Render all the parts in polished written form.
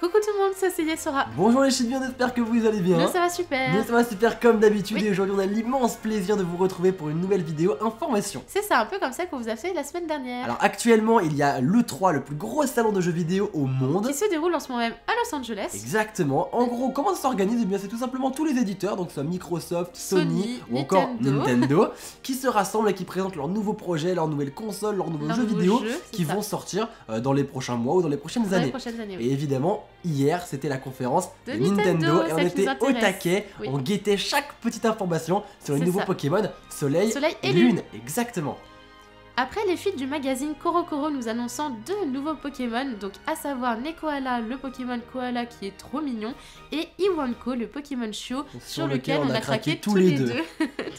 Coucou tout le monde, c'est Sora. Bonjour les chibiens, j'espère que vous allez bien. Nous ça va super. Nous ça va super comme d'habitude Oui. Et aujourd'hui on a l'immense plaisir de vous retrouver pour une nouvelle vidéo information. C'est ça, un peu comme ça qu'on vous a fait la semaine dernière. Alors actuellement il y a l'E3, le plus gros salon de jeux vidéo au monde. Qui se déroule en ce moment même à Los Angeles. Exactement. En gros, comment ça s'organise? Eh bien c'est tout simplement tous les éditeurs, donc soit Microsoft, Sony ou encore Nintendo. Nintendo, qui se rassemblent et qui présentent leurs nouveaux projets, leurs nouvelles consoles, leurs nouveaux jeux vidéo qui vont sortir dans les prochains mois ou dans les prochaines années. Oui. Et évidemment, hier c'était la conférence de Nintendo et on celle qui était nous au intéresse. taquet, Oui. on guettait chaque petite information sur les C'est nouveaux ça. Pokémon Soleil et Lune. Exactement. Après les fuites du magazine CoroCoro nous annonçant deux nouveaux Pokémon, donc à savoir Nekoala, le Pokémon Koala qui est trop mignon, et Iwanko, le Pokémon Chio, sur lequel on a craqué tous les deux.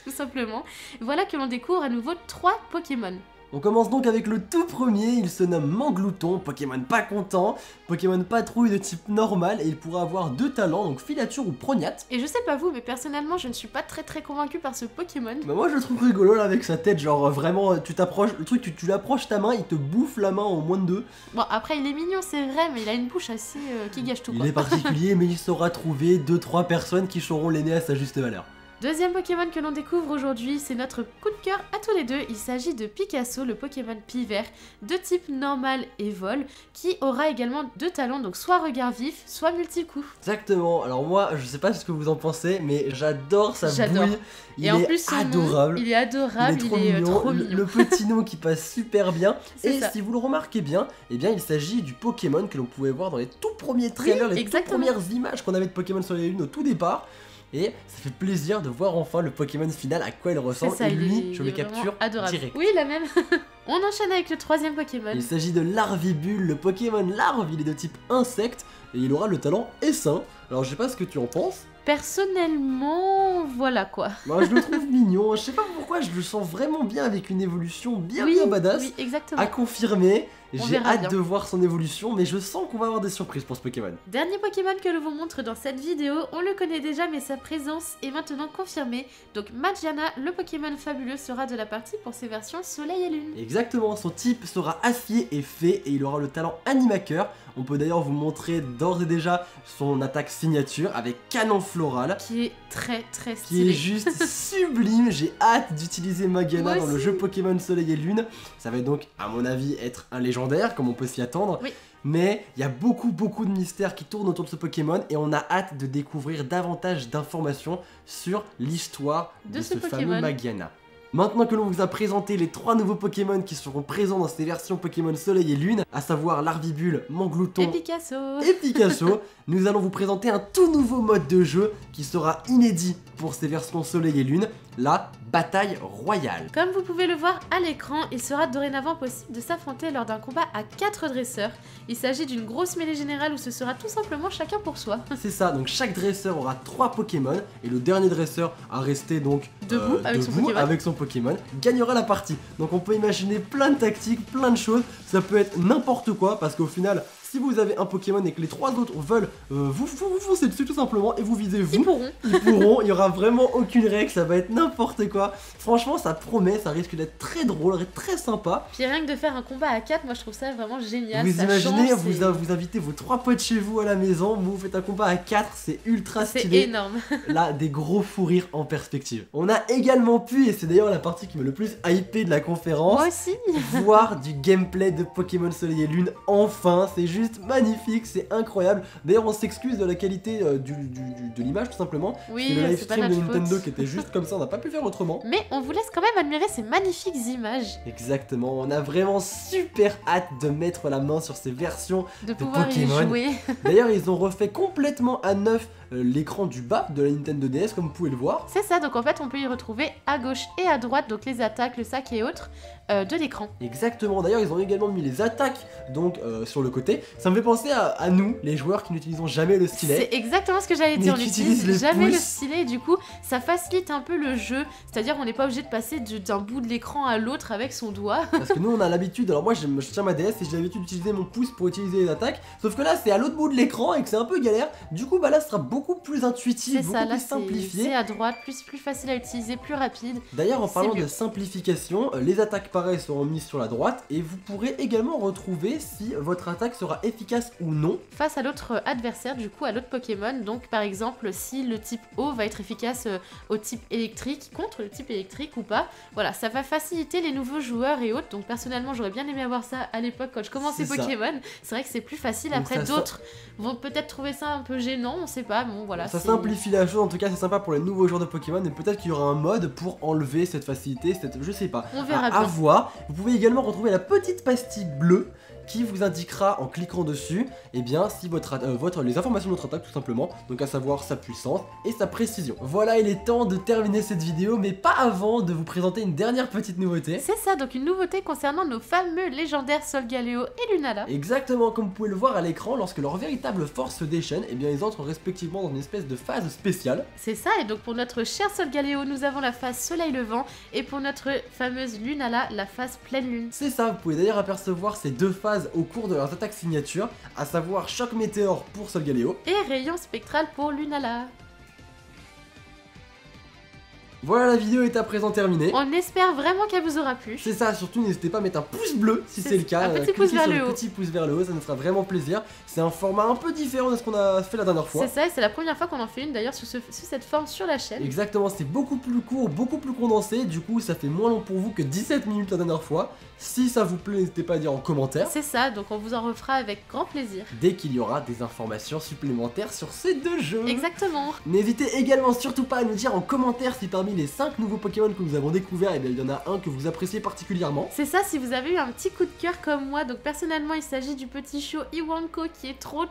Tout simplement. Voilà que l'on découvre à nouveau 3 Pokémon. On commence donc avec le tout premier, il se nomme Manglouton, Pokémon pas content, Pokémon patrouille de type normal et il pourra avoir 2 talents, donc filature ou prognate. Et je sais pas vous, mais personnellement je ne suis pas très convaincue par ce Pokémon. Bah moi je le trouve rigolo là avec sa tête, genre vraiment tu t'approches, le truc tu l'approches ta main, il te bouffe la main en moins de 2. Bon après il est mignon c'est vrai, mais il a une bouche assez qui gâche tout Il quoi. est particulier mais il saura trouver 2-3 personnes qui sauront l'aider à sa juste valeur. Deuxième Pokémon que l'on découvre aujourd'hui, c'est notre coup de cœur à tous les deux. Il s'agit de Picasso, le Pokémon Pivert, de type normal et vol, qui aura également 2 talents, donc soit regard vif, soit multi-coup. Exactement, alors moi je sais pas ce que vous en pensez, mais j'adore sa bouille, il et est en plus, adorable. Il est adorable, il est trop mignon. mignon. Le petit nom qui passe super bien. Et ça. si vous le remarquez bien, eh bien il s'agit du Pokémon que l'on pouvait voir dans les tout premiers trailers, les toutes premières images qu'on avait de Pokémon sur les lunes au tout départ. Et ça fait plaisir de voir enfin le Pokémon final, à quoi il ressemble. Ça, et lui, je le capture direct. Oui, la même. On enchaîne avec le troisième Pokémon. Il s'agit de Larvibule, le Pokémon larve, il est de type insecte et il aura le talent essaim. Alors je sais pas ce que tu en penses. Personnellement, voilà quoi. Moi je le trouve mignon, je sais pas pourquoi, je le sens vraiment bien avec une évolution bien badass. Oui, exactement. À confirmer, j'ai hâte bien de voir son évolution, mais je sens qu'on va avoir des surprises pour ce Pokémon. Dernier Pokémon que l'on vous montre dans cette vidéo, on le connaît déjà mais sa présence est maintenant confirmée. Donc Magiana, le Pokémon fabuleux, sera de la partie pour ses versions Soleil et Lune. Exactement, son type sera acier et fée et il aura le talent Animaqueur. On peut d'ailleurs vous montrer d'ores et déjà son attaque signature avec canon floral. Qui est très stylé. Qui est juste sublime, j'ai hâte d'utiliser Magiana dans le jeu Pokémon Soleil et Lune. Ça va donc à mon avis être un légendaire comme on peut s'y attendre. Oui. Mais il y a beaucoup de mystères qui tournent autour de ce Pokémon et on a hâte de découvrir davantage d'informations sur l'histoire de ce fameux Magiana. Maintenant que l'on vous a présenté les 3 nouveaux Pokémon qui seront présents dans ces versions Pokémon Soleil et Lune, à savoir Larvibule, Manglouton et Picasso, nous allons vous présenter un tout nouveau mode de jeu qui sera inédit pour ces versions Soleil et Lune, la bataille royale. Comme vous pouvez le voir à l'écran, il sera dorénavant possible de s'affronter lors d'un combat à 4 dresseurs. Il s'agit d'une grosse mêlée générale où ce sera tout simplement chacun pour soi. C'est ça, donc chaque dresseur aura 3 Pokémon et le dernier dresseur à rester donc debout avec son Pokémon gagnera la partie. Donc on peut imaginer plein de tactiques, plein de choses, ça peut être n'importe quoi parce qu'au final, si vous avez un Pokémon et que les 3 autres veulent vous foncer dessus tout simplement et vous visez vous, ils pourront, il y aura vraiment aucune règle, ça va être n'importe quoi. Franchement ça promet, ça risque d'être très drôle, très sympa. Puis rien que de faire un combat à 4, moi je trouve ça vraiment génial. Vous imaginez, vous invitez vos 3 potes chez vous à la maison, vous faites un combat à 4, c'est ultra stylé. C'est énorme. Là, des gros fous rires en perspective. On a également pu, et c'est d'ailleurs la partie qui m'a le plus hypé de la conférence, moi aussi, voir du gameplay de Pokémon Soleil et Lune, enfin, c'est juste magnifique, c'est incroyable. D'ailleurs on s'excuse de la qualité de l'image tout simplement. Oui, c'est le live stream de Nintendo faute. qui était juste comme ça, on n'a pas pu faire autrement. Mais on vous laisse quand même admirer ces magnifiques images. Exactement, on a vraiment super hâte de mettre la main sur ces versions de pouvoir Pokémon. y jouer. D'ailleurs ils ont refait complètement à neuf l'écran du bas de la Nintendo DS comme vous pouvez le voir. C'est ça, donc en fait on peut y retrouver à gauche et à droite donc les attaques, le sac et autres de l'écran. Exactement, d'ailleurs ils ont également mis les attaques donc sur le côté. Ça me fait penser à nous, les joueurs qui n'utilisons jamais le stylet. C'est exactement ce que j'allais dire, on n'utilise jamais le stylet et du coup ça facilite un peu le jeu, c'est-à-dire on n'est pas obligé de passer d'un bout de l'écran à l'autre avec son doigt. Parce que nous on a l'habitude, alors moi je tiens ma DS et j'ai l'habitude d'utiliser mon pouce pour utiliser les attaques, sauf que là c'est à l'autre bout de l'écran et que c'est un peu galère, du coup bah là ce sera beaucoup beaucoup plus intuitif, beaucoup plus simplifié. C'est à droite, plus facile à utiliser, plus rapide. D'ailleurs, en parlant de simplification, les attaques pareilles seront mises sur la droite et vous pourrez également retrouver si votre attaque sera efficace ou non face à l'autre adversaire, du coup à l'autre Pokémon. Donc par exemple, si le type eau va être efficace au type électrique, contre le type électrique ou pas. Voilà, ça va faciliter les nouveaux joueurs et autres. Donc personnellement, j'aurais bien aimé avoir ça à l'époque quand je commençais Pokémon. C'est vrai que c'est plus facile. Donc après, d'autres vont peut-être trouver ça un peu gênant, on sait pas. Bon voilà. Ça simplifie la chose, en tout cas c'est sympa pour les nouveaux joueurs de Pokémon et peut-être qu'il y aura un mode pour enlever cette facilité, je sais pas. On verra bien. À voir. Vous pouvez également retrouver la petite pastille bleue qui vous indiquera en cliquant dessus et bien si les informations de votre attaque tout simplement, donc à savoir sa puissance et sa précision. Voilà, il est temps de terminer cette vidéo, mais pas avant de vous présenter une dernière petite nouveauté. C'est ça, donc une nouveauté concernant nos fameux légendaires Solgaleo et Lunala. Exactement, comme vous pouvez le voir à l'écran, lorsque leur véritable force se déchaîne, et bien ils entrent respectivement dans une espèce de phase spéciale. C'est ça, et donc pour notre cher Solgaleo, nous avons la phase Soleil Levant, et pour notre fameuse Lunala, la phase Pleine Lune. C'est ça, vous pouvez d'ailleurs apercevoir ces deux phases au cours de leurs attaques signature, à savoir choc météore pour Solgaleo et rayon spectral pour Lunala. Voilà, la vidéo est à présent terminée. On espère vraiment qu'elle vous aura plu. C'est ça, surtout n'hésitez pas à mettre un pouce bleu si c'est le cas. Un petit pouce vers le haut. Petit pouce vers le haut, ça nous fera vraiment plaisir. C'est un format un peu différent de ce qu'on a fait la dernière fois. C'est ça, et c'est la première fois qu'on en fait une d'ailleurs sous cette forme sur la chaîne. Exactement, c'est beaucoup plus court, beaucoup plus condensé. Du coup, ça fait moins long pour vous que 17 minutes la dernière fois. Si ça vous plaît, n'hésitez pas à dire en commentaire. C'est ça, donc on vous en refera avec grand plaisir. Dès qu'il y aura des informations supplémentaires sur ces deux jeux. Exactement. N'hésitez également surtout pas à nous dire en commentaire si parmi les 5 nouveaux Pokémon que nous avons découverts, et bien il y en a un que vous appréciez particulièrement. C'est ça, si vous avez eu un petit coup de cœur comme moi. Donc personnellement, il s'agit du petit show Iwanko qui est trop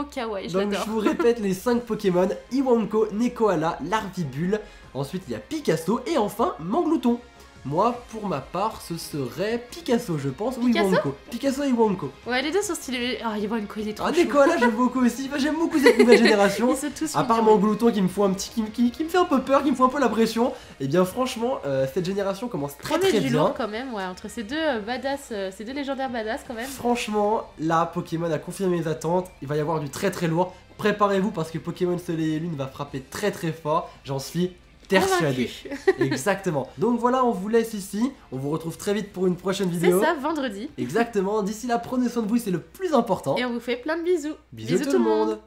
kawaii. Donc je vous répète les 5 Pokémon: Iwanko, Nekoala, Larvibule, ensuite il y a Picasso et enfin Manglouton. Moi, pour ma part, ce serait Picasso, je pense, ou Iwanko. Picasso et Iwanko. Ouais, les deux sont stylés. Ah, Iwanko, il est trop chou. Nekoala, j'aime beaucoup aussi. J'aime beaucoup cette nouvelle génération. Ils sont tous à part Manglouton qui me fout un petit, qui me fait un peu peur, qui me fout un peu la pression. Et bien, franchement, cette génération commence très bien. Lourd quand même, ouais, entre ces deux badass, ces deux légendaires badass quand même. Franchement, là, Pokémon a confirmé mes attentes. Il va y avoir du très lourd. Préparez-vous parce que Pokémon Soleil et Lune va frapper très fort. J'en suis persuadé. Exactement. Donc voilà, on vous laisse ici. On vous retrouve très vite pour une prochaine vidéo. C'est ça, vendredi. Exactement. D'ici là, prenez soin de vous, c'est le plus important. Et on vous fait plein de bisous. Bisous tout le monde.